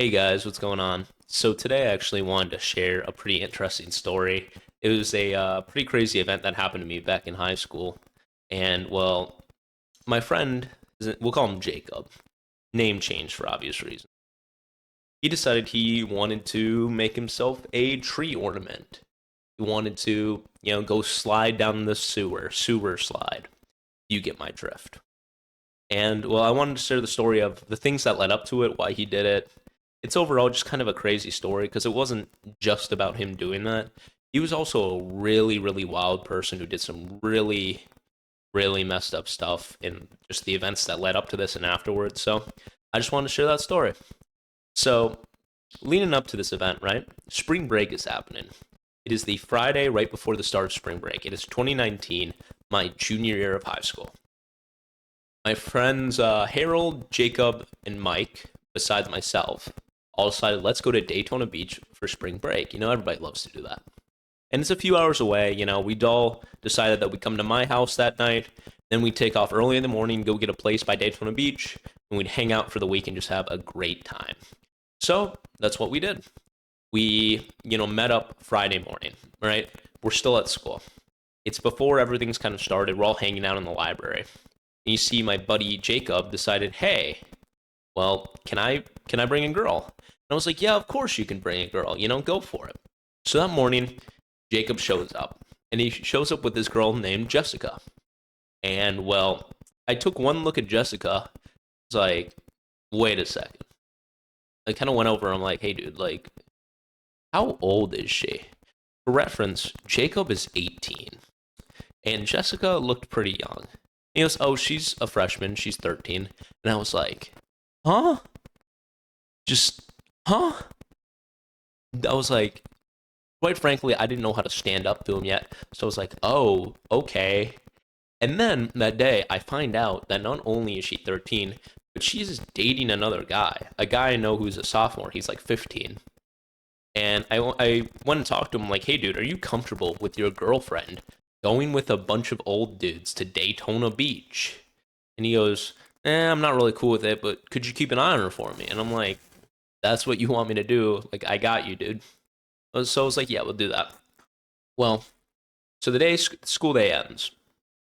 Hey guys, what's going on? So today I actually wanted to share a pretty interesting story. It was a pretty crazy event that happened to me back in high school. And well, my friend, we'll call him Jacob, name change for obvious reasons. He decided he wanted to make himself a tree ornament. He wanted to, go slide down the sewer slide. You get my drift. And well, I wanted to share the story of the things that led up to it, why he did it. It's overall just kind of a crazy story because it wasn't just about him doing that. He was also a really, really wild person who did some really, really messed up stuff in just the events that led up to this and afterwards. So I just wanted to share that story. So, leading up to this event, right? Spring break is happening. It is the Friday right before the start of spring break. It is 2019, my junior year of high school. My friends Harold, Jacob, and Mike, besides myself, all decided let's go to Daytona Beach for spring break. Everybody loves to do that. And it's a few hours away. We'd all decided that we'd come to my house that night. Then we'd take off early in the morning, go get a place by Daytona Beach, and we'd hang out for the week and just have a great time. So that's what we did. We, met up Friday morning, right? We're still at school. It's before everything's kind of started. We're all hanging out in the library. And you see my buddy Jacob decided, hey, well, can I bring a girl? And I was like, yeah, of course you can bring a girl. Go for it. So that morning, Jacob shows up, and he shows up with this girl named Jessica. And well, I took one look at Jessica. I was like, wait a second. I kind of went over. I'm like, hey, dude, like, how old is she? For reference, Jacob is 18, and Jessica looked pretty young. He goes, oh, she's a freshman. She's 13. And I was like, huh? Just, huh? I was like, quite frankly, I didn't know how to stand up to him yet. So I was like, oh, okay. And then that day, I find out that not only is she 13, but she's dating another guy. A guy I know who's a sophomore. He's like 15. And I went and talked to him, like, hey, dude, are you comfortable with your girlfriend going with a bunch of old dudes to Daytona Beach? And he goes, I'm not really cool with it, but could you keep an eye on her for me? And I'm like, that's what you want me to do? Like, I got you, dude. So I was like, yeah, we'll do that. Well, so the day school day ends,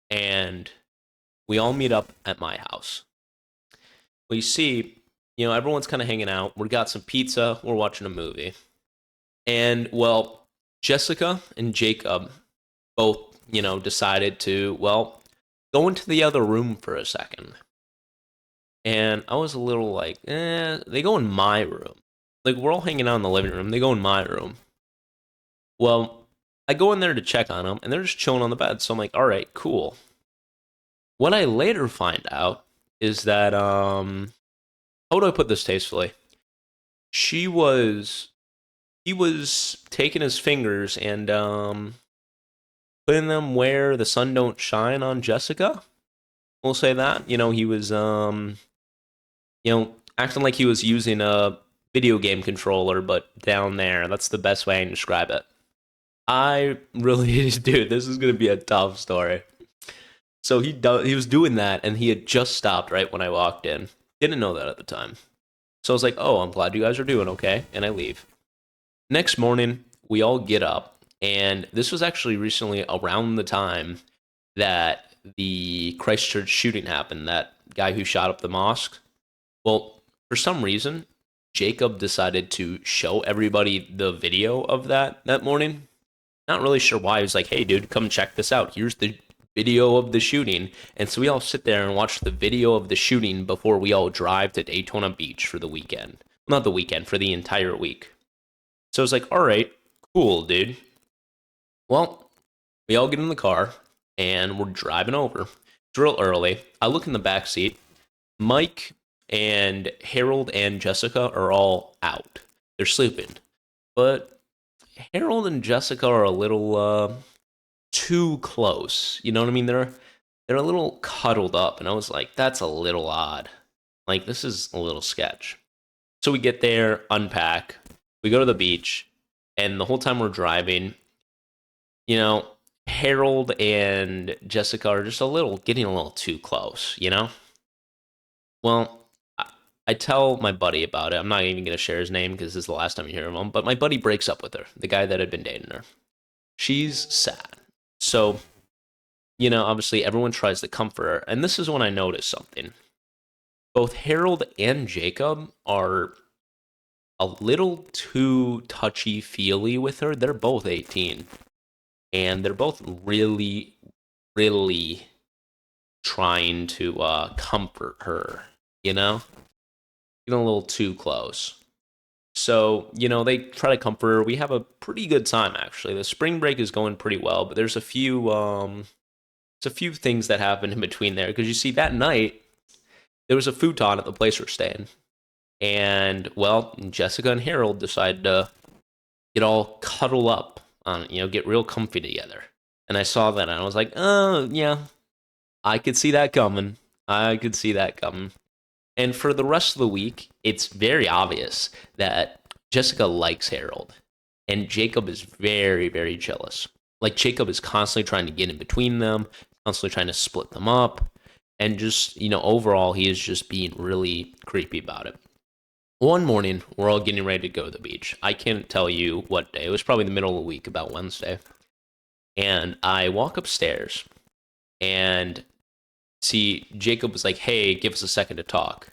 and we all meet up at my house. We see, everyone's kind of hanging out. We got some pizza. We're watching a movie. And, well, Jessica and Jacob both, decided to, well, go into the other room for a second. And I was a little like, they go in my room. Like, we're all hanging out in the living room. They go in my room. Well, I go in there to check on them, and they're just chilling on the bed. So I'm like, all right, cool. What I later find out is that, how do I put this tastefully? She was, he was taking his fingers and, putting them where the sun don't shine on Jessica. We'll say that. He was, acting like he was using a video game controller, but down there. That's the best way I can describe it. I really, dude, this is gonna be a tough story. So he was doing that, and he had just stopped right when I walked in. Didn't know that at the time. So I was like, "Oh, I'm glad you guys are doing okay," and I leave. Next morning, we all get up, and this was actually recently around the time that the Christchurch shooting happened. That guy who shot up the mosque. Well, for some reason, Jacob decided to show everybody the video of that morning. Not really sure why. He was like, hey, dude, come check this out. Here's the video of the shooting. And so we all sit there and watch the video of the shooting before we all drive to Daytona Beach for the weekend. Not the weekend, for the entire week. So I was like, all right, cool, dude. Well, we all get in the car and we're driving over. It's real early. I look in the back seat. Mike and Harold and Jessica are all out. They're sleeping. But Harold and Jessica are a little too close. You know what I mean? They're a little cuddled up, and I was like, that's a little odd. Like, this is a little sketch. So we get there, unpack, we go to the beach, and the whole time we're driving, you know, Harold and Jessica are just getting a little too close, you know? Well, I tell my buddy about it. I'm not even gonna share his name because this is the last time you hear of him. But my buddy breaks up with her, the guy that had been dating her. She's sad. So, obviously everyone tries to comfort her. And this is when I noticed something. Both Harold and Jacob are a little too touchy feely with her. They're both 18. And they're both really, really trying to comfort her, you know? Getting a little too close. So, they try to comfort her. We have a pretty good time actually. The spring break is going pretty well, but there's a few things that happen in between there because you see that night there was a futon at the place we're staying. And well, Jessica and Harold decided to get all cuddle up on it, get real comfy together. And I saw that and I was like, "Oh, yeah. I could see that coming. I could see that coming." And for the rest of the week, it's very obvious that Jessica likes Harold, and Jacob is very, very jealous. Like, Jacob is constantly trying to get in between them, constantly trying to split them up, and just, overall, he is just being really creepy about it. One morning, we're all getting ready to go to the beach. I can't tell you what day. It was probably the middle of the week, about Wednesday. And I walk upstairs, and see, Jacob was like, "Hey, give us a second to talk."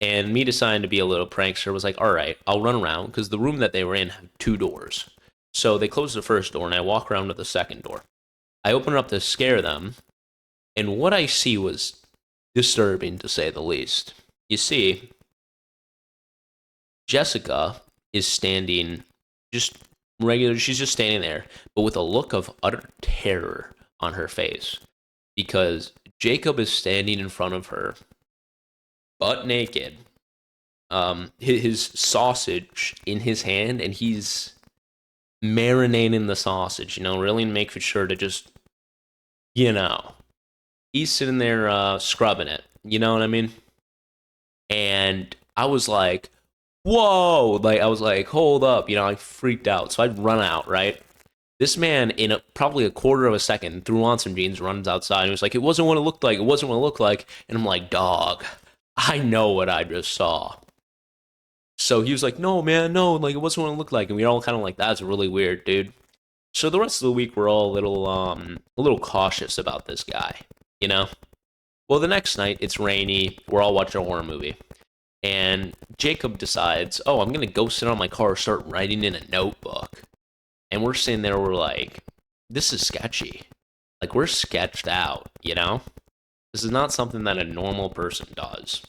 And me deciding to be a little prankster was like, "All right, I'll run around," because the room that they were in had two doors. So they closed the first door, and I walk around to the second door. I open it up to scare them, and what I see was disturbing, to say the least. You see, Jessica is standing just regular, she's just standing there, but with a look of utter terror on her face because Jacob is standing in front of her, butt naked, his sausage in his hand, and he's marinating the sausage, really making sure to just, you know, he's sitting there scrubbing it, you know what I mean? And I was like, whoa, like, I was like, hold up, I freaked out. So I'd run out, right? This man, in probably a quarter of a second, threw on some jeans, runs outside, and was like, "It wasn't what it looked like. It wasn't what it looked like." And I'm like, "Dog, I know what I just saw." So he was like, "No, man, no, like it wasn't what it looked like." And we were all kind of like, "That's really weird, dude." So the rest of the week, we're all a little cautious about this guy, you know. Well, the next night, it's rainy. We're all watching a horror movie, and Jacob decides, "Oh, I'm gonna go sit on my car, start writing in a notebook." And we're sitting there, we're like, this is sketchy. Like, we're sketched out, you know? This is not something that a normal person does.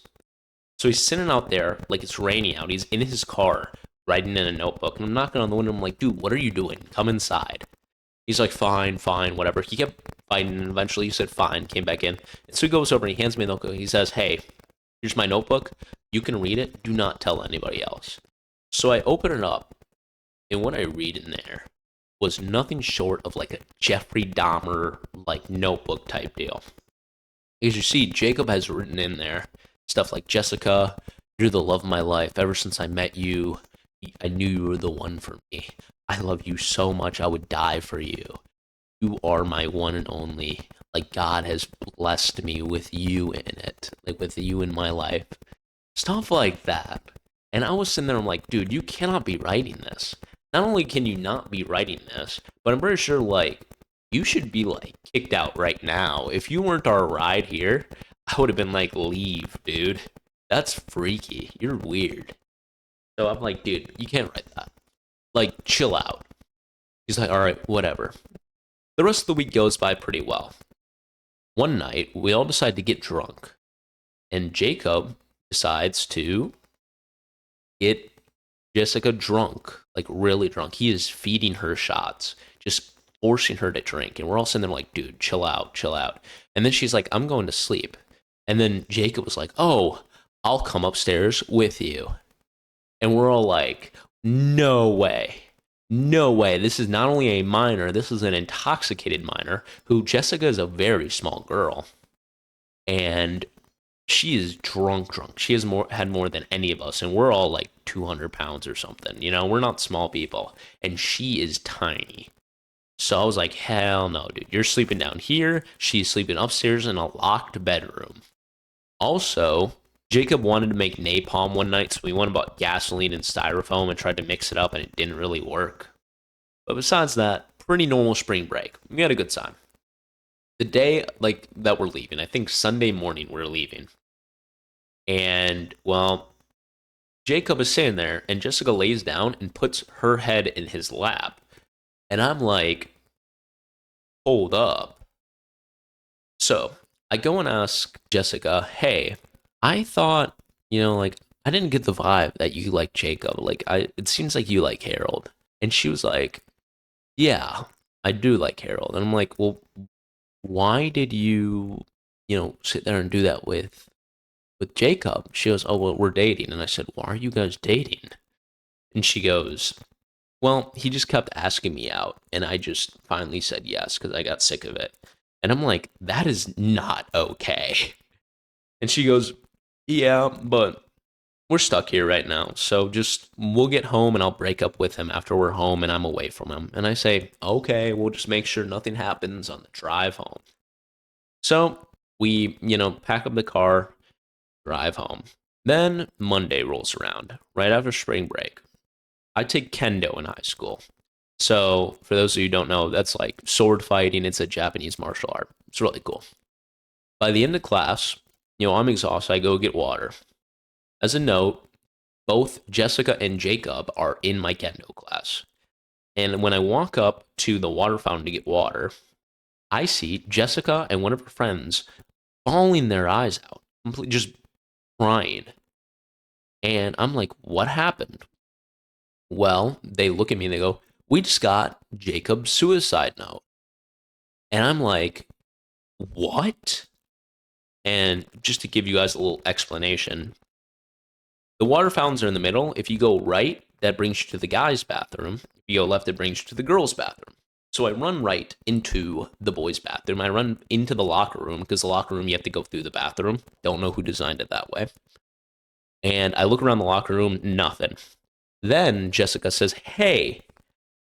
So he's sitting out there, like it's raining out. He's in his car, writing in a notebook. And I'm knocking on the window. I'm like, "Dude, what are you doing? Come inside." He's like, "Fine, fine, whatever." He kept fighting, and eventually he said, "Fine," came back in. And so he goes over and he hands me the notebook. He says, "Hey, here's my notebook. You can read it. Do not tell anybody else." So I open it up, and what I read in there was nothing short of like a Jeffrey Dahmer like notebook type deal. As you see, Jacob has written in there stuff like, "Jessica, you're the love of my life. Ever since I met you, I knew you were the one for me. I love you so much I would die for you. You are my one and only. Like, God has blessed me with you in it. Like, with you in my life." Stuff like that. And I was sitting there, I'm like, "Dude, you cannot be writing this. Not only can you not be writing this, but I'm pretty sure, like, you should be, like, kicked out right now. If you weren't our ride here, I would have been like, leave, dude. That's freaky. You're weird." So I'm like, "Dude, you can't write that. Like, chill out." He's like, "All right, whatever." The rest of the week goes by pretty well. One night, we all decide to get drunk, and Jacob decides to get Jessica drunk, like really drunk. He is feeding her shots, just forcing her to drink. And we're all sitting there like, "Dude, chill out, chill out." And then she's like, "I'm going to sleep." And then Jacob was like, "Oh, I'll come upstairs with you." And we're all like, "No way. No way. This is not only a minor, this is an intoxicated minor who Jessica is a very small girl. And she is drunk, drunk. She has had more than any of us, and we're all like 200 pounds or something. We're not small people, and she is tiny. So I was like, hell no, dude. You're sleeping down here. She's sleeping upstairs in a locked bedroom. Also, Jacob wanted to make napalm one night, so we went and bought gasoline and styrofoam and tried to mix it up, and it didn't really work. But besides that, pretty normal spring break. We had a good time. The day like that we're leaving, I think Sunday morning we're leaving. And well, Jacob is sitting there and Jessica lays down and puts her head in his lap. And I'm like, hold up. So I go and ask Jessica, hey, I thought, like, I didn't get the vibe that you like Jacob. It seems like you like Harold. And she was like, yeah, I do like Harold. And I'm like, well, why did you, sit there and do that with Jacob? She goes, oh, well, we're dating. And I said, why are you guys dating? And she goes, well, he just kept asking me out. And I just finally said yes because I got sick of it. And I'm like, that is not okay. And she goes, yeah, but we're stuck here right now. So just we'll get home and I'll break up with him after we're home and I'm away from him. And I say, okay, we'll just make sure nothing happens on the drive home. So we, pack up the car, drive home. Then Monday rolls around, right after spring break. I take kendo in high school. So for those of you who don't know, that's like sword fighting. It's a Japanese martial art. It's really cool. By the end of class, I'm exhausted. I go get water. As a note, both Jessica and Jacob are in my kendo class. And when I walk up to the water fountain to get water, I see Jessica and one of her friends bawling their eyes out, just crying. And I'm like, what happened? Well, they look at me and they go, we just got Jacob's suicide note. And I'm like, what? And just to give you guys a little explanation, the water fountains are in the middle. If you go right, that brings you to the guys' bathroom. If you go left, it brings you to the girls' bathroom. So I run right into the boys' bathroom. I run into the locker room because the locker room, you have to go through the bathroom. Don't know who designed it that way. And I look around the locker room, nothing. Then Jessica says, hey,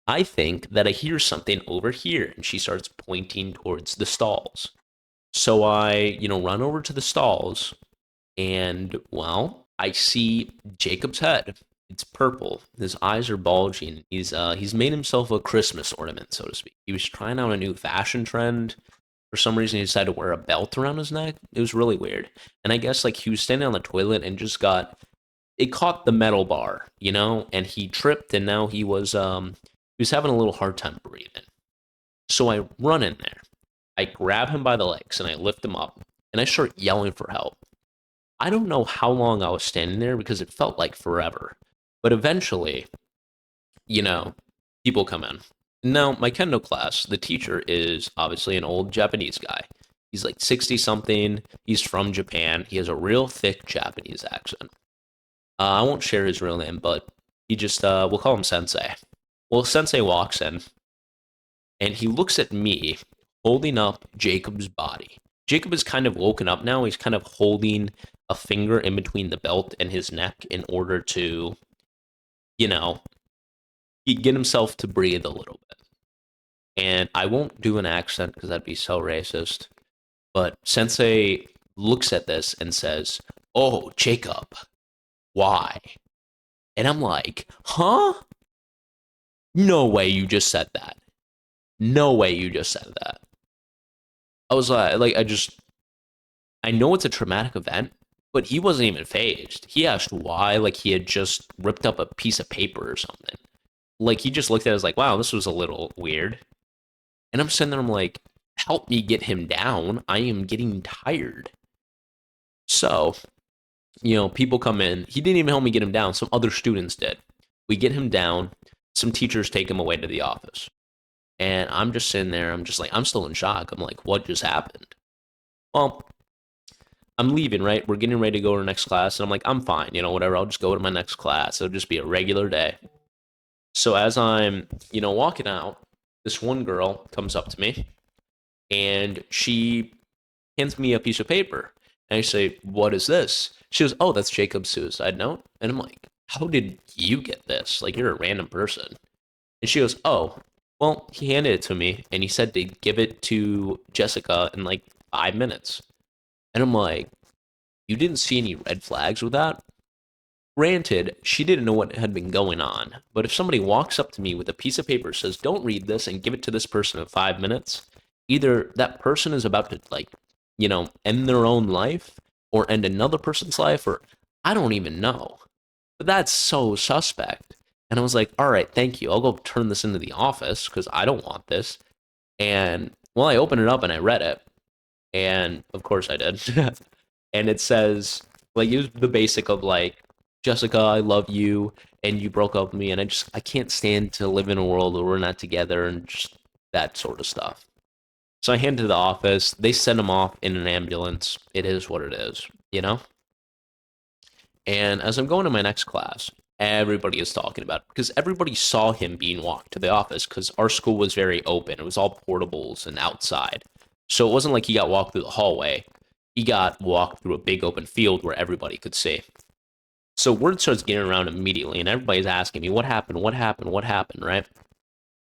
I think that I hear something over here. And she starts pointing towards the stalls. So I, run over to the stalls and, well, I see Jacob's head. It's purple. His eyes are bulging. He's made himself a Christmas ornament, so to speak. He was trying out a new fashion trend. For some reason, he decided to wear a belt around his neck. It was really weird. And I guess like he was standing on the toilet and just it caught the metal bar, and he tripped and now he was having a little hard time breathing. So I run in there. I grab him by the legs and I lift him up and I start yelling for help. I don't know how long I was standing there because it felt like forever. But eventually, people come in. Now, my kendo class, the teacher is obviously an old Japanese guy. He's like 60 something. He's from Japan. He has a real thick Japanese accent. I won't share his real name, but he just, we'll call him Sensei. Well, Sensei walks in and he looks at me holding up Jacob's body. Jacob is kind of woken up now. He's kind of holding a finger in between the belt and his neck in order to, get himself to breathe a little bit. And I won't do an accent because that'd be so racist. But Sensei looks at this and says, oh, Jacob, why? And I'm like, huh? No way you just said that. No way you just said that. I was I know it's a traumatic event, but he wasn't even phased. He asked why, like he had just ripped up a piece of paper or something. Like he just looked at it as like, wow, this was a little weird. And I'm sitting there, I'm like, help me get him down. I am getting tired. So, people come in. He didn't even help me get him down. Some other students did. We get him down. Some teachers take him away to the office. And I'm just sitting there. I'm just like, I'm still in shock. I'm like, what just happened? Well, I'm leaving, right? We're getting ready to go to our next class. And I'm like, I'm fine. Whatever. I'll just go to my next class. It'll just be a regular day. So as I'm, walking out, this one girl comes up to me and she hands me a piece of paper. And I say, what is this? She goes, oh, that's Jacob's suicide note. And I'm like, how did you get this? Like, you're a random person. And she goes, oh, well, he handed it to me and he said to give it to Jessica in like 5 minutes. And I'm like, You didn't see any red flags with that? Granted, she didn't know what had been going on, but if somebody walks up to me with a piece of paper, says, don't read this and give it to this person in 5 minutes, either that person is about to, like, end their own life or end another person's life, or I don't even know. But that's so suspect. And I was like, all right, thank you. I'll go turn this into the office because I don't want this. And well, I opened it up and I read it. And of course I did. And it says, like, it was the basic of like, Jessica, I love you, and you broke up with me, and I can't stand to live in a world where we're not together, and just that sort of stuff. So I hand to the office. They send him off in an ambulance. It is what it is, you know? And as I'm going to my next class, everybody is talking about it because everybody saw him being walked to the office because our school was very open. It was all portables and outside. So it wasn't like he got walked through the hallway. He got walked through a big open field where everybody could see. So word starts getting around immediately, and everybody's asking me, what happened? What happened? What happened? Right?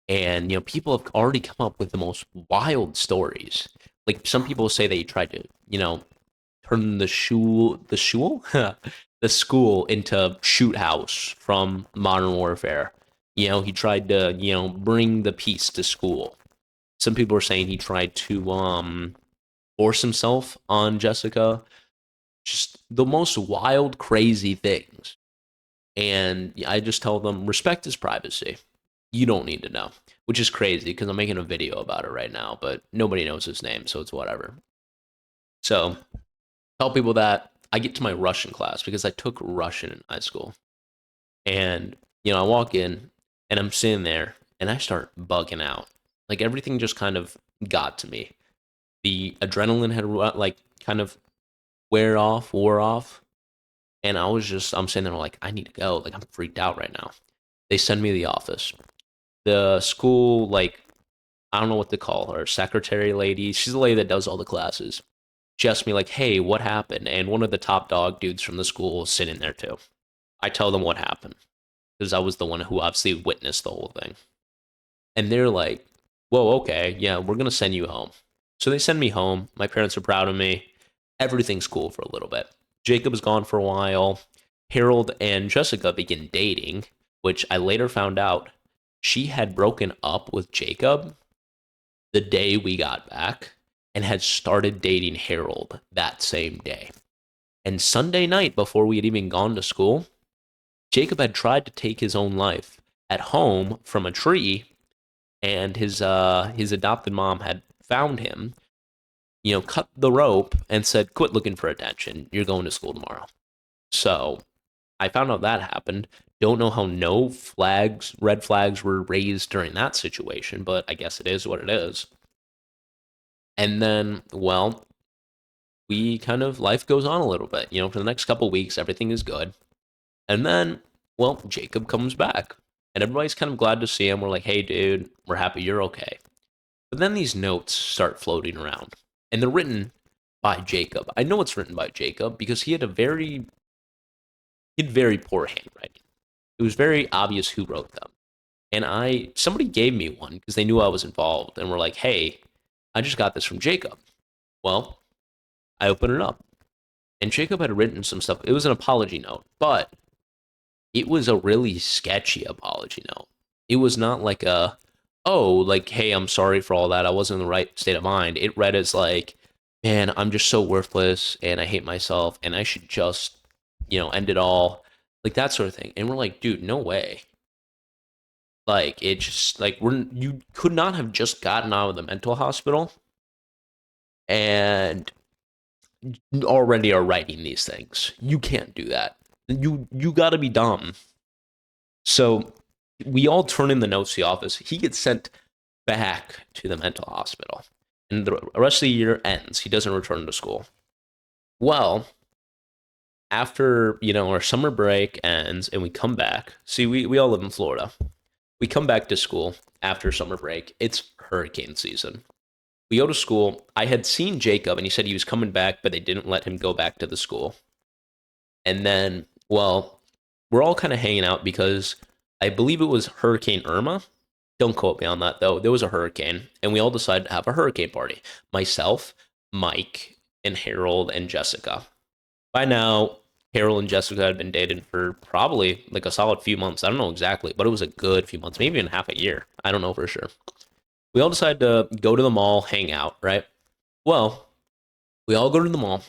And people have already come up with the most wild stories. Like some people say they tried to, turn the school into shoot house from Modern Warfare. He tried to, bring the peace to school. Some people are saying he tried to force himself on Jessica. Just the most wild, crazy things. And I just tell them, respect his privacy. You don't need to know, which is crazy because I'm making a video about it right now, but nobody knows his name, so it's whatever. So tell people that I get to my Russian class because I took Russian in high school. And, I walk in and I'm sitting there and I start bugging out. Like everything just kind of got to me. The adrenaline had like kind of wore off. And I'm sitting there like, I need to go. Like I'm freaked out right now. They send me to the office. The school, like, I don't know what to call her, secretary lady. She's the lady that does all the classes. She asked me like, hey, what happened? And one of the top dog dudes from the school was sitting there too. I tell them what happened because I was the one who obviously witnessed the whole thing. And they're like, whoa, okay, yeah, we're going to send you home. So they send me home. My parents are proud of me. Everything's cool for a little bit. Jacob's gone for a while. Harold and Jessica begin dating, which I later found out she had broken up with Jacob the day we got back and had started dating Harold that same day. And Sunday night, before we had even gone to school, Jacob had tried to take his own life at home from a tree, and his adopted mom had found him, cut the rope and said, "Quit looking for attention. You're going to school tomorrow." So I found out that happened. Don't know how no red flags were raised during that situation, but I guess it is what it is. And then, well, we kind of life goes on a little bit. For the next couple weeks, everything is good. And then, well, Jacob comes back, and everybody's kind of glad to see him. We're like, hey, dude, we're happy you're okay. But then these notes start floating around, and they're written by Jacob. I know it's written by Jacob because he had very poor handwriting. It was very obvious who wrote them. And somebody gave me one because they knew I was involved and were like, hey, I just got this from Jacob. Well, I opened it up, and Jacob had written some stuff. It was an apology note, but it was a really sketchy apology note. It was not like like, hey, I'm sorry for all that. I wasn't in the right state of mind. It read as like, man, I'm just so worthless and I hate myself and I should just, end it all. Like that sort of thing. And we're like, dude, no way. Like it just like you could not have just gotten out of the mental hospital and already are writing these things. You can't do that. You got to be dumb. So we all turn in the notes to the office. He gets sent back to the mental hospital, and the rest of the year ends. He doesn't return to school. Well, after our summer break ends and we come back. See, we all live in Florida. We come back to school after summer break. It's hurricane season. We go to school. I had seen Jacob, and he said he was coming back, but they didn't let him go back to the school. And then, well, we're all kind of hanging out because I believe it was Hurricane Irma. Don't quote me on that, though. There was a hurricane, and we all decided to have a hurricane party. Myself, Mike, and Harold, and Jessica. By now, Carol and Jessica had been dating for probably like a solid few months. I don't know exactly, but it was a good few months, maybe even half a year. I don't know for sure. We all decided to go to the mall, hang out, right? Well, we all go to the mall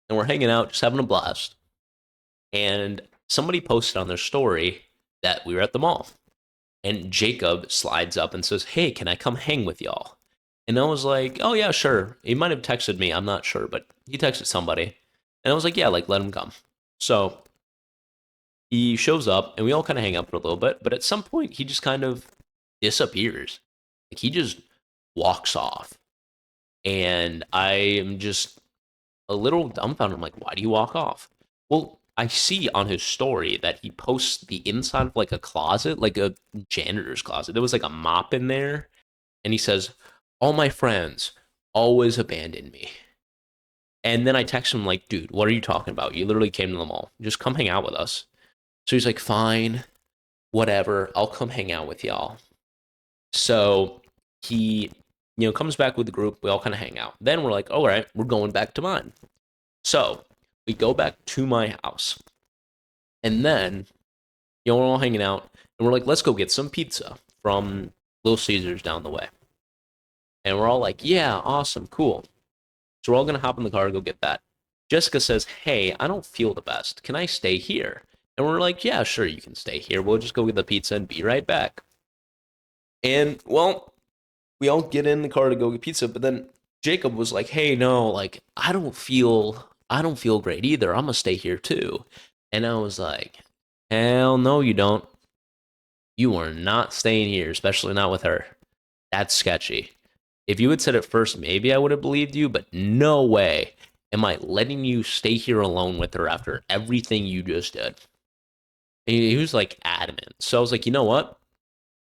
and we're hanging out, just having a blast. And somebody posted on their story that we were at the mall. And Jacob slides up and says, "Hey, can I come hang with y'all?" And I was like, "Oh, yeah, sure." He might have texted me. I'm not sure, but he texted somebody. And I was like, "Yeah, like, let him come." So he shows up and we all kind of hang out for a little bit. But at some point, he just kind of disappears. Like, he just walks off. And I am just a little dumbfounded. I'm like, "Why do you walk off?" Well, I see on his story that he posts the inside of like a closet, like a janitor's closet. There was like a mop in there. And he says, "All my friends always abandon me." And then I text him, like, "Dude, what are you talking about? You literally came to the mall. Just come hang out with us." So he's like, "Fine, whatever. I'll come hang out with y'all." So he, comes back with the group. We all kind of hang out. Then we're like, "All right, we're going back to mine." So we go back to my house. And then, we're all hanging out. And we're like, "Let's go get some pizza from Little Caesars down the way." And we're all like, "Yeah, awesome, cool." So we're all going to hop in the car and go get that. Jessica says, "Hey, I don't feel the best. Can I stay here?" And we're like, "Yeah, sure, you can stay here. We'll just go get the pizza and be right back." And, well, we all get in the car to go get pizza, but then Jacob was like, "Hey, no, like, I don't feel great either. I'm going to stay here too." And I was like, "Hell no, you don't. You are not staying here, especially not with her. That's sketchy. If you had said it first, maybe I would have believed you, but no way am I letting you stay here alone with her after everything you just did." And he was like adamant. So I was like, "You know what?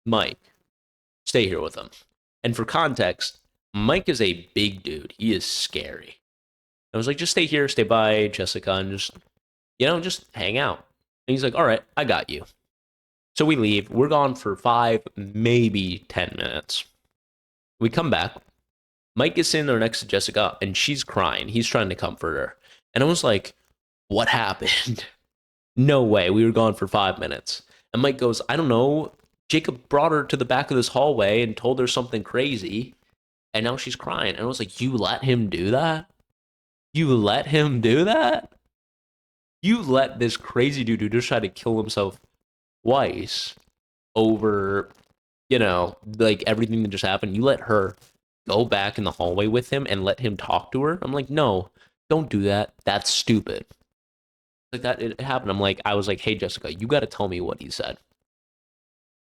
Mike, stay here with him." And for context, Mike is a big dude. He is scary. I was like, "Just stay here, stay by Jessica, and just hang out." And he's like, "All right, I got you." So we leave. We're gone for 5, maybe 10 minutes. We come back. Mike is sitting there next to Jessica and she's crying. He's trying to comfort her. And I was like, "What happened?" No way. We were gone for 5 minutes. And Mike goes, "I don't know. Jacob brought her to the back of this hallway and told her something crazy. And now she's crying." And I was like, "You let him do that? You let him do that? You let this crazy dude who just tried to kill himself twice over, like everything that just happened. You let her go back in the hallway with him and let him talk to her?" I'm like, "No, don't do that. That's stupid." Like that, it happened. I was like, "Hey, Jessica, you got to tell me what he said."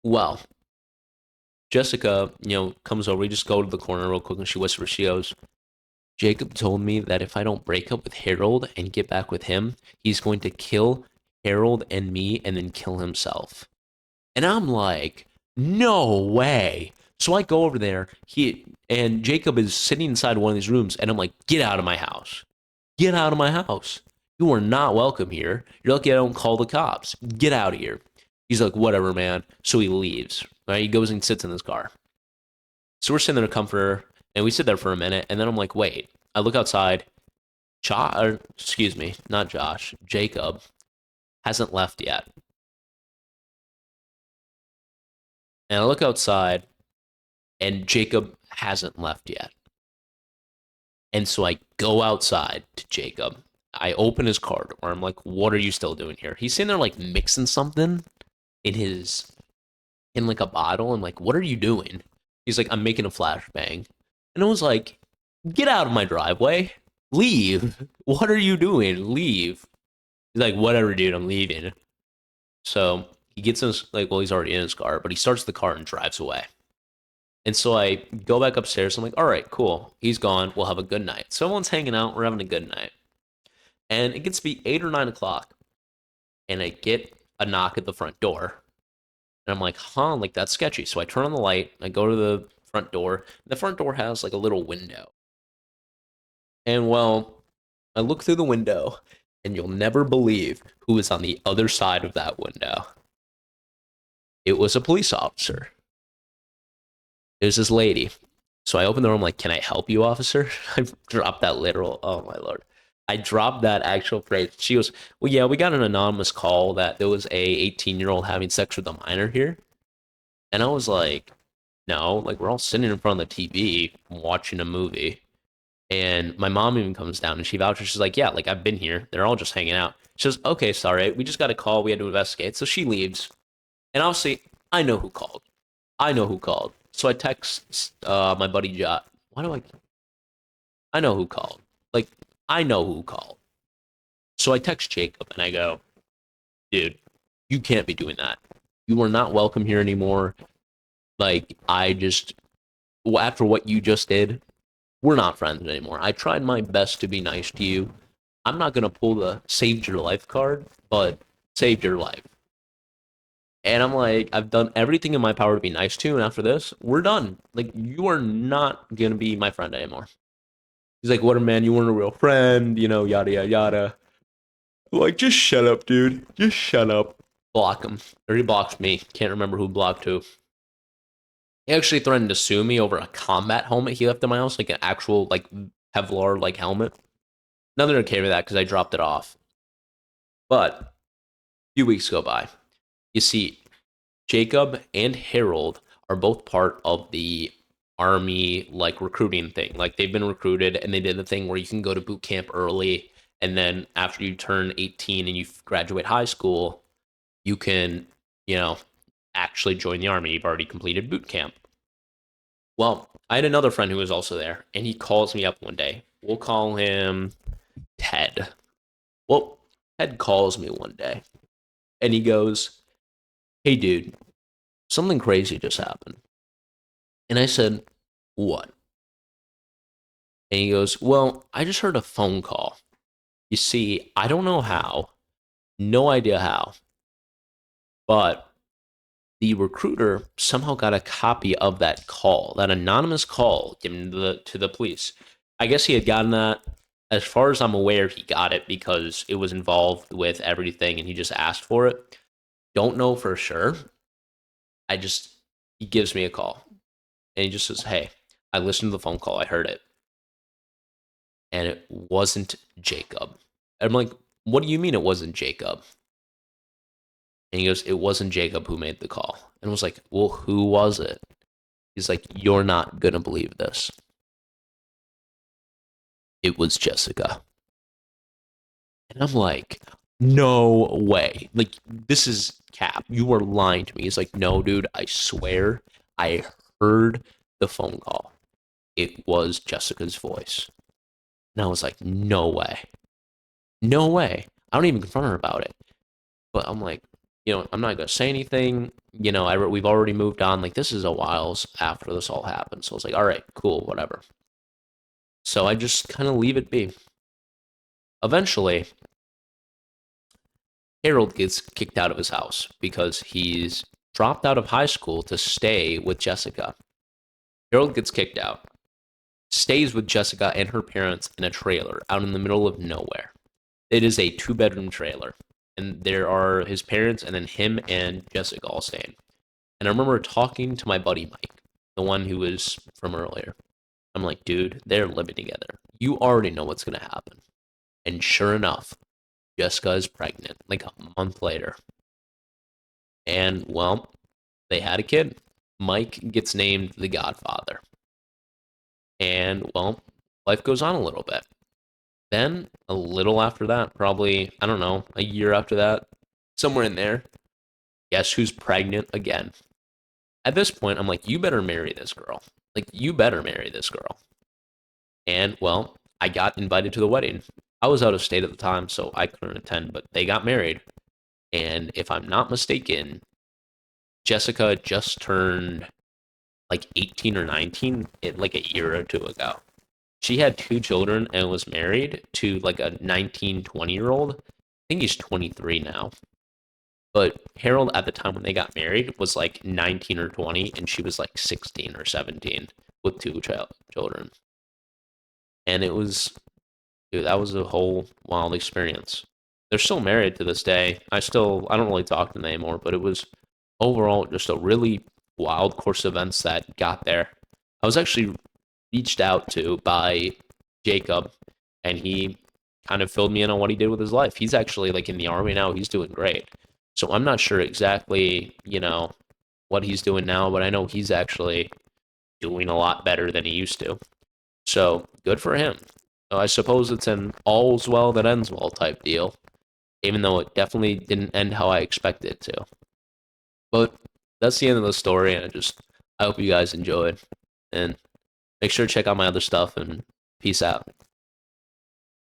Well, Jessica, comes over. We just go to the corner real quick and she whispers, she goes, "Jacob told me that if I don't break up with Harold and get back with him, he's going to kill Harold and me and then kill himself." And I'm like, "No way." So I go over there. Jacob is sitting inside one of these rooms, and I'm like, "Get out of my house. Get out of my house. You are not welcome here. You're lucky I don't call the cops. Get out of here." He's like, "Whatever, man." So he leaves. Right? He goes and sits in his car. So we're sitting there to comfort her, and we sit there for a minute, and then I'm like, "Wait." I look outside. Excuse me, not Josh. Jacob hasn't left yet. And I look outside, and Jacob hasn't left yet. And so I go outside to Jacob. I open his car door. I'm like, "What are you still doing here?" He's sitting there like mixing something in his in like a bottle. I'm like, "What are you doing?" He's like, "I'm making a flashbang." And I was like, "Get out of my driveway. Leave. What are you doing? Leave." He's like, "Whatever, dude, I'm leaving." So he gets in his, like, well, he's already in his car, but he starts the car and drives away. And so I go back upstairs. I'm like, "All right, cool. He's gone. We'll have a good night." So everyone's hanging out. We're having a good night. And it gets to be 8 or 9 o'clock. And I get a knock at the front door. And I'm like, "Huh, like that's sketchy." So I turn on the light. I go to the front door. The front door has like a little window. And well, I look through the window, and you'll never believe who is on the other side of that window. It was a police officer. It was this lady. So I opened the door. I'm like, "Can I help you, officer?" I dropped that literal. Oh my lord. I dropped that actual phrase. She goes, "Well, yeah, we got an anonymous call that there was a 18-year-old having sex with a minor here." And I was like, "No, like we're all sitting in front of the TV watching a movie." And my mom even comes down and she vouches. She's like, "Yeah, like I've been here. They're all just hanging out." She says, "Okay, sorry. We just got a call. We had to investigate." So she leaves. And obviously, I know who called. I know who called. So I text my buddy Jot. Why do I know who called. Like, I know who called. So I text Jacob and I go, dude, you can't be doing that. You are not welcome here anymore. Like, after what you just did, we're not friends anymore. I tried my best to be nice to you. I'm not going to pull the saved your life card, but saved your life. And I'm like, I've done everything in my power to be nice to you. And after this, we're done. Like, you are not going to be my friend anymore. He's like, what a man, you weren't a real friend, yada, yada, yada. Like, just shut up, dude. Just shut up. Block him. Or he blocks me. Can't remember who blocked who. He actually threatened to sue me over a combat helmet he left in my house, like an actual, like, Kevlar, like, helmet. Nothing to carry that because I dropped it off. But a few weeks go by. You see, Jacob and Harold are both part of the army like recruiting thing. Like they've been recruited and they did the thing where you can go to boot camp early and then after you turn 18 and you graduate high school, you can, you know, actually join the army. You've already completed boot camp. Well, I had another friend who was also there and he calls me up one day. We'll call him Ted. Well, Ted calls me one day and he goes, "Hey dude, something crazy just happened." And I said, "What?" And he goes, "Well, I just heard a phone call. You see, I don't know how, no idea how, but the recruiter somehow got a copy of that call, that anonymous call given to the police. I guess he had gotten that. As far as I'm aware, he got it because it was involved with everything and he just asked for it. Don't know for sure. He gives me a call and he just says, "Hey, I listened to the phone call. I heard it. And it wasn't Jacob." I'm like, "What do you mean it wasn't Jacob?" And he goes, "It wasn't Jacob who made the call." And I was like, "Well, who was it?" He's like, "You're not going to believe this. It was Jessica." And I'm like, "No way. Like, this is cap. You are lying to me." He's like, "No, dude, I swear I heard the phone call. It was Jessica's voice." And I was like, "No way. No way." I don't even confront her about it. But I'm like, I'm not gonna say anything. We've already moved on. Like this is a while after this all happened, so I was like, all right, cool, whatever. So I just kind of leave it be. Eventually, Harold gets kicked out of his house because he's dropped out of high school to stay with Jessica. Harold gets kicked out, stays with Jessica and her parents in a trailer out in the middle of nowhere. It is a two-bedroom trailer, and there are his parents and then him and Jessica all staying. And I remember talking to my buddy Mike, the one who was from earlier. I'm like, "Dude, they're living together. You already know what's going to happen." And sure enough, Jessica is pregnant like a month later. And, well, they had a kid. Mike gets named the Godfather. And, well, life goes on a little bit. Then, a little after that, probably, I don't know, a year after that, somewhere in there, guess who's pregnant again? At this point, I'm like, you better marry this girl. Like, you better marry this girl. And, well, I got invited to the wedding. I was out of state at the time, so I couldn't attend, but they got married. And if I'm not mistaken, Jessica just turned like 18 or 19 like a year or two ago. She had two children and was married to like a 19, 20-year old. I think he's 23 now. But Harold at the time when they got married was like 19 or 20, and she was like 16 or 17 with two children. And it was, dude, that was a whole wild experience. They're still married to this day. I don't really talk to them anymore, but it was overall just a really wild course of events that got there. I was actually reached out to by Jacob, and he kind of filled me in on what he did with his life. He's actually like in the army now. He's doing great. So I'm not sure exactly, what he's doing now, but I know he's actually doing a lot better than he used to. So good for him. So I suppose it's an all's well that ends well type deal, even though it definitely didn't end how I expected it to. But that's the end of the story, and I hope you guys enjoyed. And make sure to check out my other stuff, and peace out.